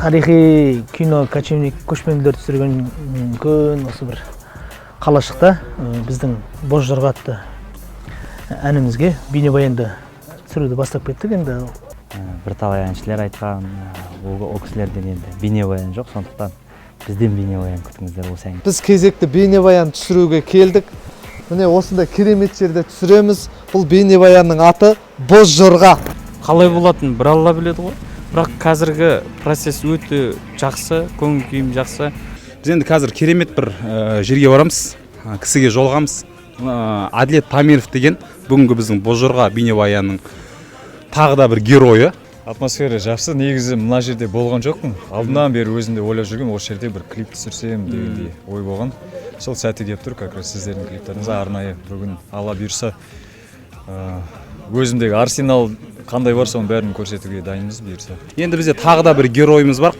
Тарихи кино кочевник көшпенділер түсірген күн осы бір қалашықта біздің Бозжорға атты әнімізге бейнебаянды түсіруді бастап кеттік. Енді бірталай әншілер айтқан, ол кісілерден енді бейнебаян жоқ, сондықтан бізден бейнебаян күтіңіздер осы әнге. Біз кезекті бейнебаян түсіруге келдік. Міне осындай керемет жерде түсіреміз. Бұл бейнебаянның аты Бозжорға. Қалай болатын бір Алла біледі ғой. Бірақ қазіргі процесс өте жақсы, көңіл күйім жақсы. Біз енді қазір керемет бір жерге барамыз, кісіге жолығамыз. Әділет Тамиров деген бүгінгі біздің Бозжорға бейнебаянның тағы да бір геройы. Атмосфера жақсы. Негізі мына жерде болған жоқпын. Алдынан бері өзімде ойлап жүрген, осы жерде бір клип түсірсем дегендей ой болған. Сол сәтті деп тұр, как раз сіздердің клиптеріңіз арнайы бүгін Алла бұйырса өзімдегі арсенал қандай бар, соның бәрін көрсетуге дайынбыз бұйырса. Енді бізде тағы да бір геройымыз бар.